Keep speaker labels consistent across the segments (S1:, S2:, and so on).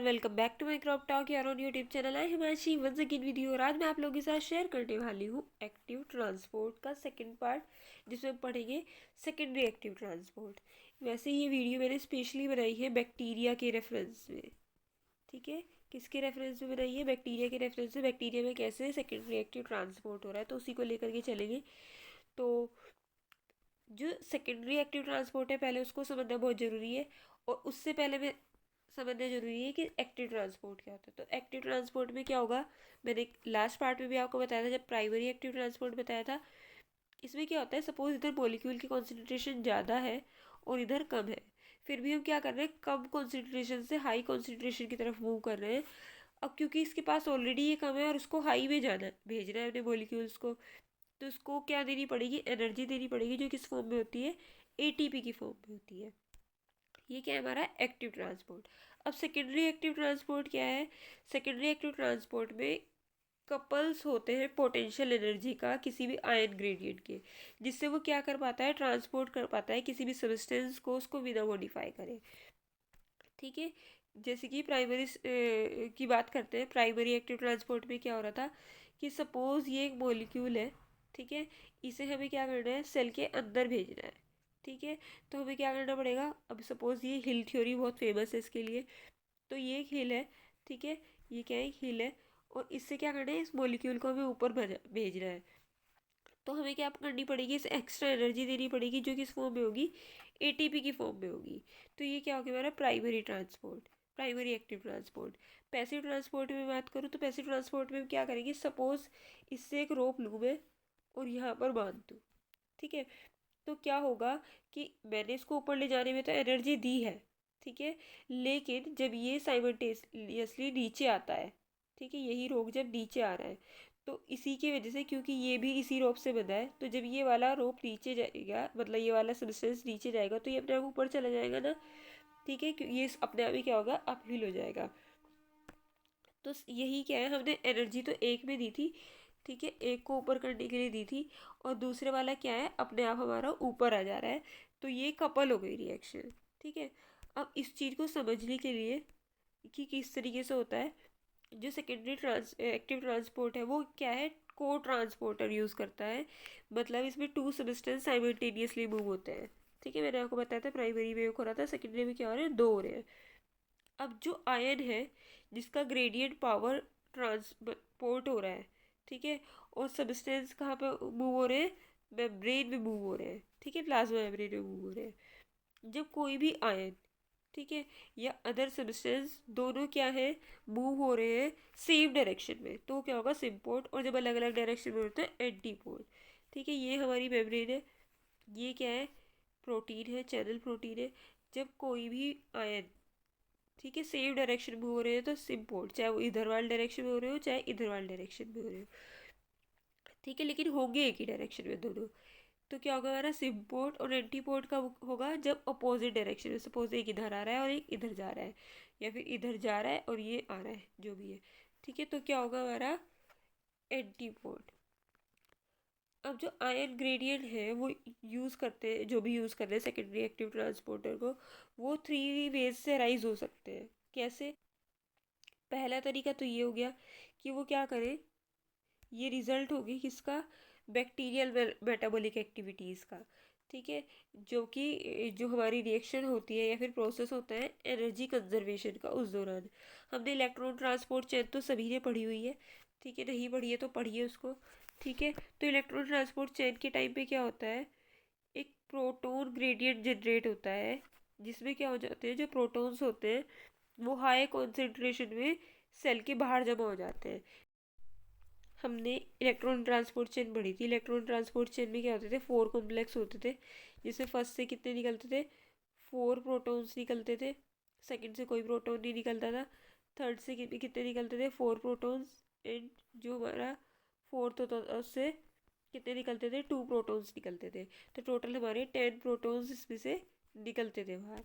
S1: Everyone, welcome back to my crop talk यार on YouTube channel. I Himanshi once again video. और आज मैं आप लोगों के साथ शेयर करने वाली हूँ एक्टिव ट्रांसपोर्ट का सेकंड पार्ट, जिसमें पढ़ेंगे सेकेंडरी एक्टिव ट्रांसपोर्ट। वैसे ये वीडियो मैंने स्पेशली बनाई है बैक्टीरिया के रेफरेंस में। ठीक है, किसके रेफरेंस में बनाई है? बैक्टीरिया के रेफरेंस में। बैक्टीरिया में कैसे सेकेंडरी एक्टिव ट्रांसपोर्ट हो रहा है, तो उसी को लेकर के चलेंगे। तो जो सेकेंडरी एक्टिव ट्रांसपोर्ट है, पहले उसको समझना बहुत ज़रूरी है। और उससे पहले मैं समझना जरूरी है कि एक्टिव ट्रांसपोर्ट क्या होता है। तो एक्टिव ट्रांसपोर्ट में क्या होगा, मैंने लास्ट पार्ट में भी आपको बताया था जब प्राइमरी एक्टिव ट्रांसपोर्ट बताया था। इसमें क्या होता है, सपोज इधर मॉलिक्यूल की कॉन्सेंट्रेशन ज़्यादा है और इधर कम है, फिर भी हम क्या कर रहे हैं, कम कॉन्सेंट्रेशन से हाई कॉन्सेंट्रेशन की तरफ मूव कर रहे हैं। अब क्योंकि इसके पास ऑलरेडी ये कम है और उसको हाई में जाना है, भेजना है अपने मॉलिक्यूल्स को, तो उसको क्या देनी पड़ेगी, एनर्जी देनी पड़ेगी, जो किस फॉर्म में होती है, एटीपी की फॉर्म में होती है। ये क्या है हमारा एक्टिव ट्रांसपोर्ट। अब सेकेंडरी एक्टिव ट्रांसपोर्ट क्या है? सेकेंडरी एक्टिव ट्रांसपोर्ट में कपल्स होते हैं पोटेंशियल एनर्जी का किसी भी आयन ग्रेडियंट के, जिससे वो क्या कर पाता है, ट्रांसपोर्ट कर पाता है किसी भी सब्सटेंस को, उसको बिना मॉडिफाई करे। ठीक है, जैसे कि प्राइमरी की बात करते हैं। प्राइमरी एक्टिव ट्रांसपोर्ट में क्या हो रहा था कि सपोज ये एक मॉलिक्यूल है, ठीक है, इसे हमें क्या करना है, सेल के अंदर भेजना है। ठीक है, तो हमें क्या करना पड़ेगा, अब सपोज ये हिल थ्योरी बहुत फेमस है इसके लिए। तो ये एक हिल है, ठीक है, ये क्या है, एक हिल है। और इससे क्या करना है, इस मॉलिक्यूल को हमें ऊपर भेजना है। तो हमें क्या करनी पड़ेगी, इसे एक्स्ट्रा एनर्जी देनी पड़ेगी, जो किस फॉर्म में होगी, एटीपी की फॉर्म में होगी। तो ये क्या हो गया हमारा primary transport, primary active transport. Passive transport में बात करूँ तो पैसिव ट्रांसपोर्ट में क्या करेंगे, सपोज इससे एक रोप लूँ मैं और यहाँ पर बांध दूँ। ठीक है, तो क्या होगा कि मैंने इसको ऊपर ले जाने में तो एनर्जी दी है, ठीक है, लेकिन जब ये साइमल्टेनियसली नीचे आता है, ठीक है, यही रोप जब नीचे आ रहा है, तो इसी की वजह से, क्योंकि ये भी इसी रोप से बंधा है, तो जब ये वाला रोप नीचे जाएगा, मतलब ये वाला सब्सटेंस नीचे जाएगा, तो ये अपने आप ऊपर चला जाएगा ना। ठीक है, ये अपने आप ही क्या होगा, अपहिल हो जाएगा। तो यही क्या है, हमने एनर्जी तो एक में दी थी, ठीक है, एक को ऊपर करने के लिए दी थी, और दूसरे वाला क्या है, अपने आप हमारा ऊपर आ जा रहा है। तो ये कपल हो गई रिएक्शन। ठीक है, अब इस चीज़ को समझने के लिए कि किस तरीके से होता है, जो सेकेंडरी एक्टिव ट्रांसपोर्ट है वो क्या है, को ट्रांसपोर्टर यूज़ करता है। मतलब इसमें टू सब्सटेंस साइमल्टेनियसली मूव होते हैं। ठीक है, मैंने आपको बताया था प्राइमरी में एक हो रहा था, सेकेंडरी में क्या हो रहा है, दो हो रहे हैं। अब जो आयन है, जिसका ग्रेडियंट पावर ट्रांसपोर्ट हो रहा है, ठीक है, और सब्सटेंस कहाँ पे मूव हो रहे हैं, मेम्ब्रेन में मूव हो रहे हैं। ठीक है, प्लाज्मा मेम्ब्रेन में मूव हो रहे हैं। जब कोई भी आयन, ठीक है, या अदर सब्सटेंस, दोनों क्या है, मूव हो रहे हैं सेम डायरेक्शन में, तो क्या होगा, सिम्पोर्ट। और जब अलग अलग डायरेक्शन में होता है, एंटीपोर्ट। ठीक है, ये हमारी मेम्ब्रेन है, ये क्या है, प्रोटीन है, चैनल प्रोटीन है। जब कोई भी आयन, ठीक है, सेम डायरेक्शन में हो रहे हैं तो सिम्पोर्ट, चाहे वो इधर वाले डायरेक्शन में हो रहे हो चाहे इधर वाले डायरेक्शन में हो रहे हो। ठीक है, लेकिन होंगे एक ही डायरेक्शन में दोनों। तो क्या होगा हमारा, सिम्पोर्ट। और एंटीपोर्ट कब होगा, जब अपोजिट डायरेक्शन में, सपोज एक इधर आ रहा है और एक इधर जा रहा है, या फिर इधर जा रहा है और ये आ रहा है, जो भी है। ठीक है, तो क्या होगा हमारा, एंटीपोर्ट। अब जो आयन ग्रेडियंट है वो यूज़ करते हैं, जो भी यूज़ कर रहे हैं सेकेंडरी एक्टिव ट्रांसपोर्टर को, वो थ्री वेज से राइज हो सकते हैं। कैसे? पहला तरीका तो ये हो गया कि वो क्या करें, ये रिजल्ट होगी किसका, बैक्टीरियल मेटाबॉलिक एक्टिविटीज़ का। ठीक है, जो कि जो हमारी रिएक्शन होती है या फिर प्रोसेस होता है एनर्जी कंजर्वेशन का, उस दौरान। हमने इलेक्ट्रॉन ट्रांसपोर्ट चेन तो सभी ने पढ़ी हुई है, ठीक है, नहीं पढ़ी है तो पढ़िए उसको। ठीक है, तो इलेक्ट्रॉन ट्रांसपोर्ट चेन के टाइम पे क्या होता है, एक प्रोटोन ग्रेडियंट जनरेट होता है, जिसमें क्या हो जाते हैं, जो प्रोटॉन्स होते हैं वो हाई कॉन्सेंट्रेशन में सेल के बाहर जमा हो जाते हैं। हमने इलेक्ट्रॉन ट्रांसपोर्ट चेन पढ़ी थी। इलेक्ट्रॉन ट्रांसपोर्ट चेन में क्या होते थे, फोर कॉम्प्लेक्स होते थे, जिसमें फर्स्ट से कितने निकलते थे, फोर प्रोटॉन्स निकलते थे। सेकंड से कोई प्रोटॉन नहीं निकलता था। थर्ड से कितने निकलते थे, फोर प्रोटॉन्स। एंड जो हमारा फोर्थ होता था उससे कितने निकलते थे, टू प्रोटॉन्स निकलते थे। तो टोटल हमारे 10 प्रोटॉन्स इसमें से निकलते थे बाहर।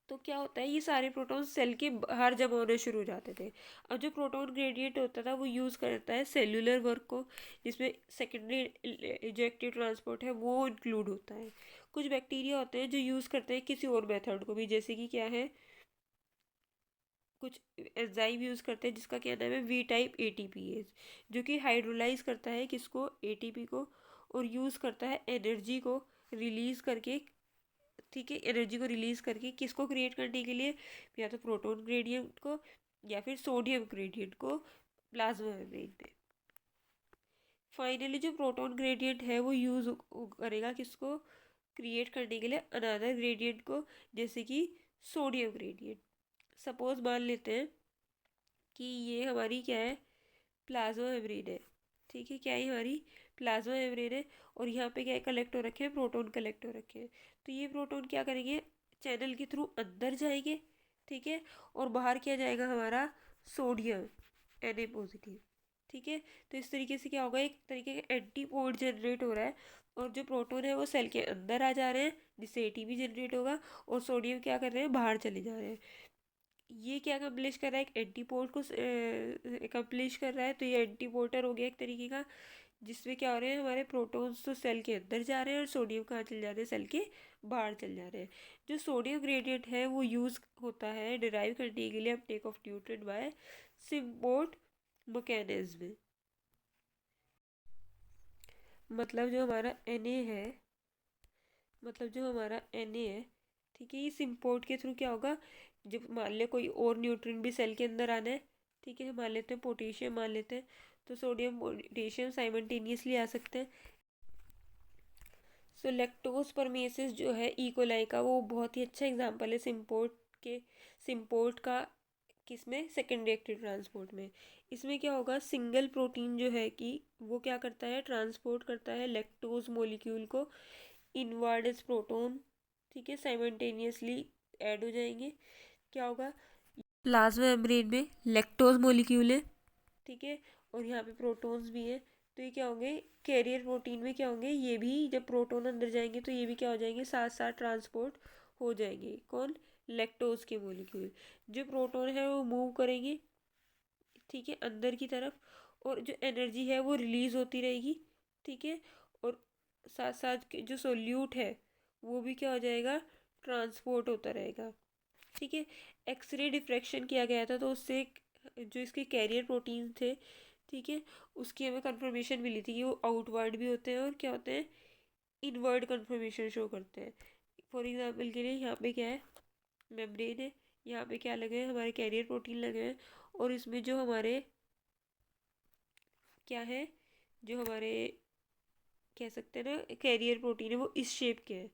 S1: तो क्या होता है, ये सारे प्रोटॉन सेल के बाहर जमा होने शुरू हो जाते थे। अब जो प्रोटॉन ग्रेडियंट होता था वो यूज़ करता है सेल्यूलर वर्क को, जिसमें सेकेंडरी जो एक्टिव ट्रांसपोर्ट है वो इंक्लूड होता है। कुछ बैक्टीरिया होते हैं जो यूज़ करते हैं किसी और मेथड को भी, जैसे कि क्या है, कुछ एंजाइम यूज़ करते हैं जिसका क्या नाम है वी टाइप एटीपीएज, जो कि हाइड्रोलाइज करता है किसको, एटीपी को, और यूज़ करता है एनर्जी को रिलीज़ करके, ठीक है, एनर्जी को रिलीज़ करके किसको क्रिएट करने के लिए, या तो प्रोटॉन ग्रेडियंट को या फिर सोडियम ग्रेडियंट को प्लाज्मा मेम्ब्रेन पे। फाइनली जो प्रोटॉन ग्रेडियंट है वो यूज़ करेगा किसको क्रिएट करने के लिए, अनदर ग्रेडियंट को, जैसे कि सोडियम ग्रेडियंट। सपोज मान लेते हैं कि ये हमारी क्या है, प्लाज्मा मेम्ब्रेन है, ठीक है, क्या है हमारी प्लाज्मा मेम्ब्रेन है, और यहाँ पे क्या है, कलेक्ट हो रखे हैं, प्रोटॉन कलेक्ट हो रखे हैं। तो ये प्रोटॉन क्या करेंगे, चैनल के थ्रू अंदर जाएंगे, ठीक है, और बाहर क्या जाएगा हमारा सोडियम Na+, ठीक है। तो इस तरीके से क्या होगा, एक तरीके का एंटीपोड जनरेट हो रहा है, और जो प्रोटॉन है वो सेल के अंदर आ जा रहे हैं जिससे एटीपी जनरेट होगा, और सोडियम क्या कर रहे हैं, बाहर चले जा रहे हैं। ये क्या अकम्प्लिश कर रहा है, एक एंटीपोड को अकम्प्लिश कर रहा है। तो ये एंटीपोटर हो गया एक तरीके का, जिसमें क्या हो रहे हैं, हमारे प्रोटॉन्स तो सेल के अंदर जा रहे हैं और सोडियम कहाँ चल जा रहे हैं, सेल के बाहर चल जा रहे हैं। जो सोडियम ग्रेडियंट है वो यूज़ होता है डिराइव करने के लिए uptake of neutron by symport mechanism. मतलब जो हमारा Na है, मतलब जो हमारा Na है, ठीक है, इस इम्पोर्ट के थ्रू क्या होगा, जब मान ले कोई और न्यूट्रिएंट भी सेल के अंदर आना है, ठीक है, मान लेते हैं पोटेशियम मान लेते हैं, तो सोडियम पोटेशियम साइमल्टेनियसली आ सकते हैं। सो लैक्टोज परमेसिस जो है इकोलाई का, वो बहुत ही अच्छा एग्जांपल है सिम्पोर्ट का, किसमें, सेकेंडरी एक्टिव ट्रांसपोर्ट में। इसमें क्या होगा, सिंगल प्रोटीन जो है कि वो क्या करता है, ट्रांसपोर्ट करता है लैक्टोज मोलिक्यूल को इनवर्ड एज प्रोटोन, ठीक है, साइमल्टेनियसली ऐड हो जाएंगे। क्या होगा, प्लाज्मा मेम्ब्रेन में लैक्टोज मोलिक्यूल है, ठीक है, और यहाँ पे प्रोटॉन्स भी हैं। तो ये क्या होंगे, कैरियर प्रोटीन में क्या होंगे, ये भी जब प्रोटॉन अंदर जाएंगे तो ये भी क्या हो जाएंगे, साथ साथ ट्रांसपोर्ट हो जाएंगे। कौन, लैक्टोज के मोलिक्यूल। जो प्रोटॉन है वो मूव करेंगे, ठीक है, अंदर की तरफ, और जो एनर्जी है वो रिलीज होती रहेगी, ठीक है, और साथ साथ जो सोल्यूट है वो भी क्या हो जाएगा, ट्रांसपोर्ट होता रहेगा, ठीक है। एक्सरे डिफ्रैक्शन किया गया था तो उससे जो इसके कैरियर प्रोटीन थे, ठीक है, उसकी हमें कंफर्मेशन मिली थी कि वो आउटवर्ड भी होते हैं और क्या होते हैं, इनवर्ड कंफर्मेशन शो करते हैं। फॉर एग्जांपल के लिए यहाँ पे क्या है, मेम्ब्रेन है, यहाँ पे क्या लगे हैं, हमारे कैरियर प्रोटीन लगे हैं, और इसमें जो हमारे क्या है, जो हमारे कह सकते हैं ना कैरियर प्रोटीन है वो इस शेप के हैं,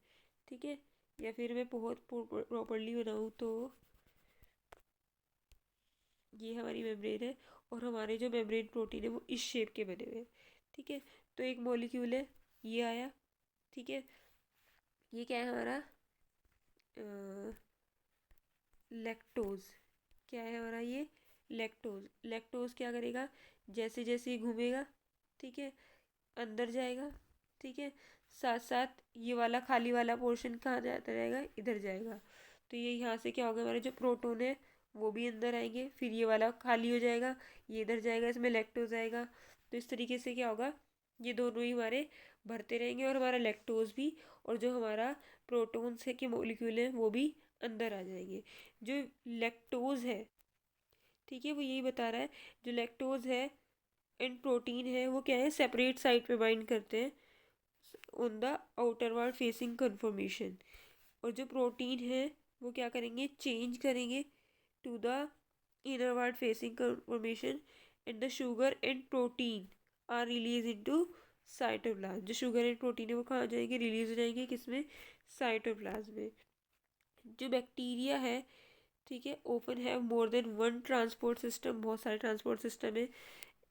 S1: ठीक है, या फिर मैं बहुत प्रॉपरली बनाऊँ तो ये हमारी मेम्ब्रेन है, और हमारे जो मेम्ब्रेन प्रोटीन है वो इस शेप के बने हुए हैं, ठीक है। तो एक मॉलिक्यूल है, ये आया, ठीक है, ये क्या है हमारा, लैक्टोज, क्या है हमारा ये, लैक्टोज। लैक्टोज क्या करेगा, जैसे जैसे ये घूमेगा, ठीक है, अंदर जाएगा, ठीक है, साथ साथ ये वाला खाली वाला पोर्शन कहाँ जाता रहेगा, इधर जाएगा। तो ये यहाँ से क्या होगा, हमारे जो प्रोटोन है वो भी अंदर आएंगे, फिर ये वाला खाली हो जाएगा, ये इधर जाएगा, इसमें लैक्टोज आएगा। तो इस तरीके से क्या होगा, ये दोनों ही हमारे भरते रहेंगे, और हमारा लैक्टोज भी और जो हमारा प्रोटोन्स है के मोलिक्यूल है वो भी अंदर आ जाएंगे। जो लैक्टोज है, ठीक है, वो यही बता रहा है, जो लैक्टोज है एंड प्रोटीन है वो क्या है, सेपरेट साइड पे बाइंड करते हैं on the outward facing confirmation, और जो प्रोटीन है वो क्या करेंगे, चेंज करेंगे to the inward facing confirmation, and the sugar and protein are release into cytoplasm. जो शुगर एंड प्रोटीन है वो कहाँ जाएंगे, रिलीज हो जाएंगे, किसमें, साइटोप्लाज्म में। जो बैक्टीरिया है, ठीक है, open have more than one transport system, बहुत सारे ट्रांसपोर्ट सिस्टम है,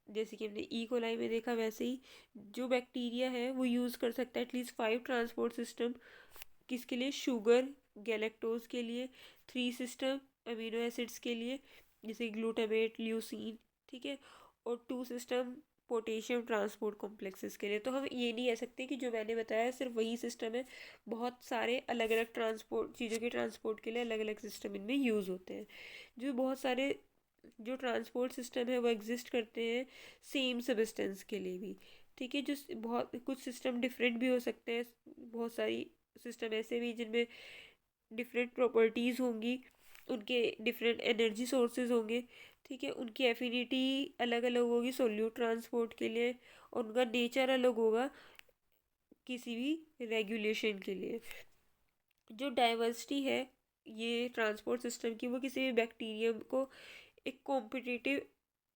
S1: जैसे कि हमने ई कोलाई में देखा वैसे ही जो बैक्टीरिया है वो यूज़ कर सकता है एटलीस्ट 5 ट्रांसपोर्ट सिस्टम, किसके लिए, शुगर गैलेक्टोज के लिए, 3 सिस्टम अमीनो एसिड्स के लिए जैसे ग्लूटामेट ल्यूसीन, ठीक है, और 2 सिस्टम पोटेशियम ट्रांसपोर्ट कॉम्प्लेक्सेस के लिए। तो हम ये नहीं कह सकते कि जो मैंने बताया सिर्फ वही सिस्टम है, बहुत सारे अलग अलग ट्रांसपोर्ट चीज़ों के ट्रांसपोर्ट के लिए अलग अलग सिस्टम इनमें यूज़ होते हैं। जो बहुत सारे जो ट्रांसपोर्ट सिस्टम है वो एग्जिस्ट करते हैं सेम सब्सटेंस के लिए भी, ठीक है। जो बहुत कुछ सिस्टम डिफरेंट भी हो सकते हैं, बहुत सारी सिस्टम ऐसे भी जिनमें डिफरेंट प्रॉपर्टीज़ होंगी, उनके डिफरेंट एनर्जी सोर्सेज होंगे, ठीक है, उनकी एफिनिटी अलग अलग होगी सोल्यूट ट्रांसपोर्ट के लिए, और उनका नेचर अलग होगा किसी भी रेगुलेशन के लिए। जो डाइवर्सिटी है ये ट्रांसपोर्ट सिस्टम की, वो किसी भी बैक्टीरियम को एक कॉम्पिटिटिव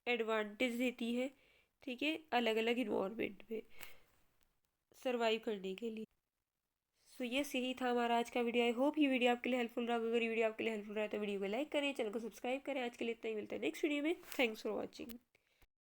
S1: एडवांटेज देती है, ठीक है, अलग अलग इन्वायरमेंट में सरवाइव करने के लिए। सो यस, यही था हमारा आज का वीडियो। आई होप ये वीडियो आपके लिए हेल्पफुल रहा। अगर ये वीडियो आपके लिए हेल्पफुल रहा तो वीडियो को लाइक करें, चैनल को सब्सक्राइब करें। आज के लिए इतना ही, मिलता है नेक्स्ट वीडियो में। Thanks for watching.